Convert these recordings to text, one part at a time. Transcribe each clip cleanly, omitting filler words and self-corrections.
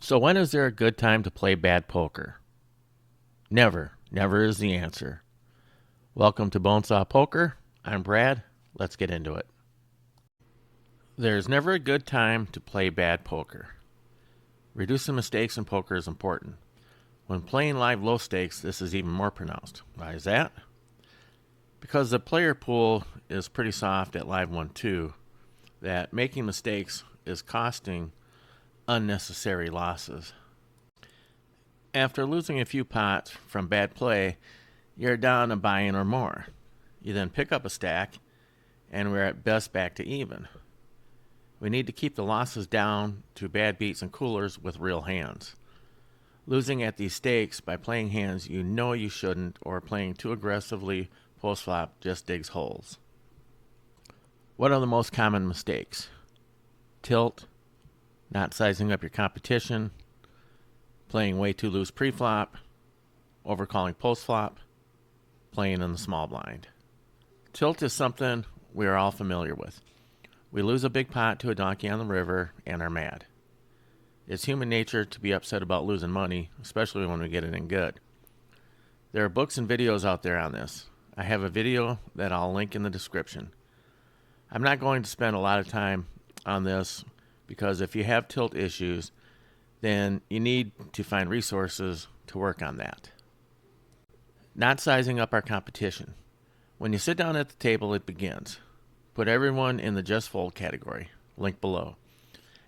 So when is there a good time to play bad poker? Never. Never is the answer. Welcome to Bonesaw Poker. I'm Brad. Let's get into it. There's never a good time to play bad poker. Reducing mistakes in poker is important. When playing live low stakes, this is even more pronounced. Why is that? Because the player pool is pretty soft at live 1-2, that making mistakes is costing unnecessary losses. After losing a few pots from bad play, you're down a buy-in or more. You then pick up a stack, and we're at best back to even. We need to keep the losses down to bad beats and coolers with real hands. Losing at these stakes by playing hands you know you shouldn't or playing too aggressively post-flop just digs holes. What are the most common mistakes? Tilt, not sizing up your competition, playing way too loose pre-flop, overcalling post-flop, playing in the small blind. Tilt is something we are all familiar with. We lose a big pot to a donkey on the river and are mad. It's human nature to be upset about losing money, especially when we get it in good. There are books and videos out there on this. I have a video that I'll link in the description. I'm not going to spend a lot of time on this because if you have tilt issues, then you need to find resources to work on that. Not sizing up our competition. When you sit down at the table, it begins. Put everyone in the just fold category, link below,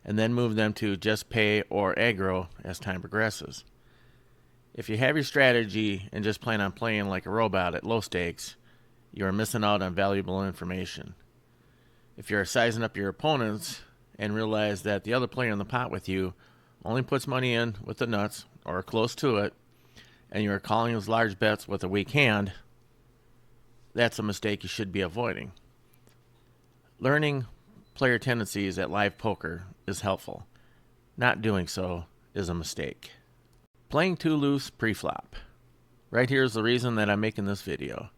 and then move them to just pay or aggro as time progresses. If you have your strategy and just plan on playing like a robot at low stakes, you are missing out on valuable information. If you're sizing up your opponents and realize that the other player in the pot with you only puts money in with the nuts or close to it, and you are calling his large bets with a weak hand, that's a mistake you should be avoiding. Learning player tendencies at live poker is helpful. Not doing so is a mistake. Playing too loose pre-flop. Right here is the reason that I'm making this video.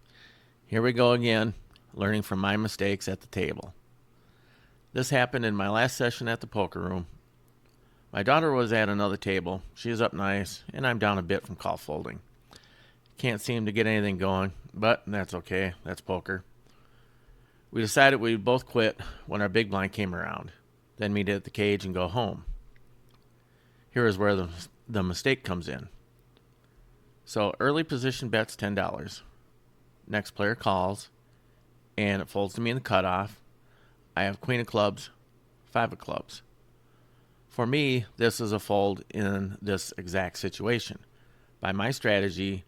Here we go again, learning from my mistakes at the table. This happened in my last session at the poker room. My daughter was at another table. She is up nice, and I'm down a bit from call folding. Can't seem to get anything going, but that's okay. That's poker. We decided we'd both quit when our big blind came around, then meet at the cage and go home. Here is where the mistake comes in. So early position bets $10. Next player calls, and it folds to me in the cutoff. I have queen of clubs, 5 of clubs. For me, this is a fold in this exact situation. By my strategy,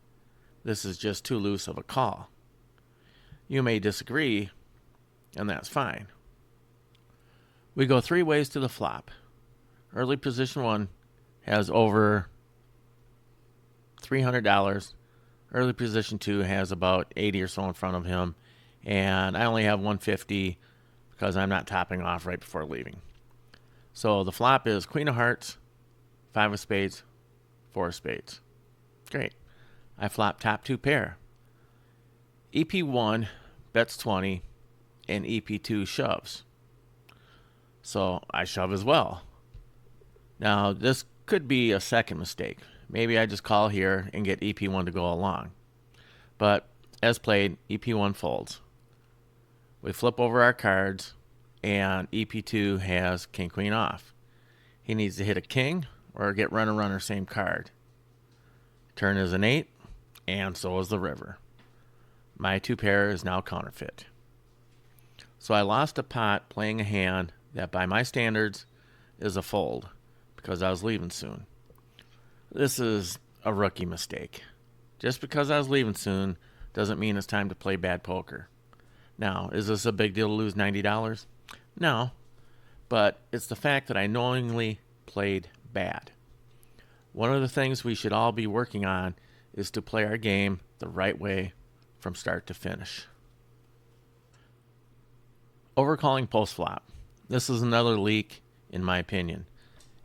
this is just too loose of a call. You may disagree, and that's fine. We go 3 ways to the flop. Early position 1 has over $300. Early position 2 has about 80 or so in front of him, and I only have 150 because I'm not topping off right before leaving. So the flop is queen of hearts, 5 of spades, 4 of spades. Great. I flop top 2 pair. EP1 bets 20, and EP2 shoves. So I shove as well. Now this could be a second mistake. Maybe I just call here and get EP1 to go along. But as played, EP1 folds. We flip over our cards, and EP2 has king-queen off. He needs to hit a king or get runner-runner same card. Turn is an 8, and so is the river. My 2 pair is now counterfeit. So I lost a pot playing a hand that by my standards is a fold because I was leaving soon. This is a rookie mistake. Just because I was leaving soon doesn't mean it's time to play bad poker. Now, is this a big deal to lose $90? No, but it's the fact that I knowingly played bad. One of the things we should all be working on is to play our game the right way from start to finish. Overcalling post-flop. This is another leak, in my opinion.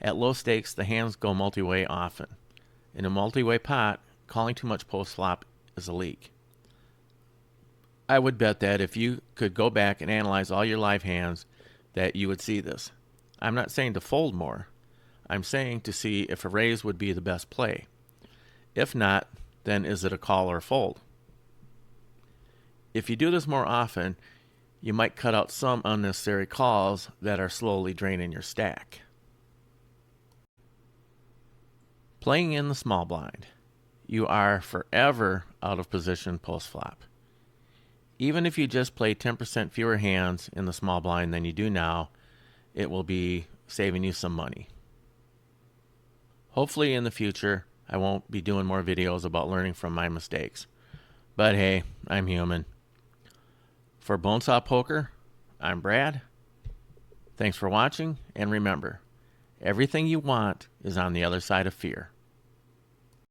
At low stakes, the hands go multi-way often. In a multi-way pot, calling too much post-flop is a leak. I would bet that if you could go back and analyze all your live hands, that you would see this. I'm not saying to fold more. I'm saying to see if a raise would be the best play. If not, then is it a call or fold? If you do this more often, you might cut out some unnecessary calls that are slowly draining your stack. Playing in the small blind. You are forever out of position post-flop. Even if you just play 10% fewer hands in the small blind than you do now, it will be saving you some money. Hopefully in the future, I won't be doing more videos about learning from my mistakes. But hey, I'm human. For Bonesaw Poker, I'm Brad. Thanks for watching, and remember, everything you want is on the other side of fear.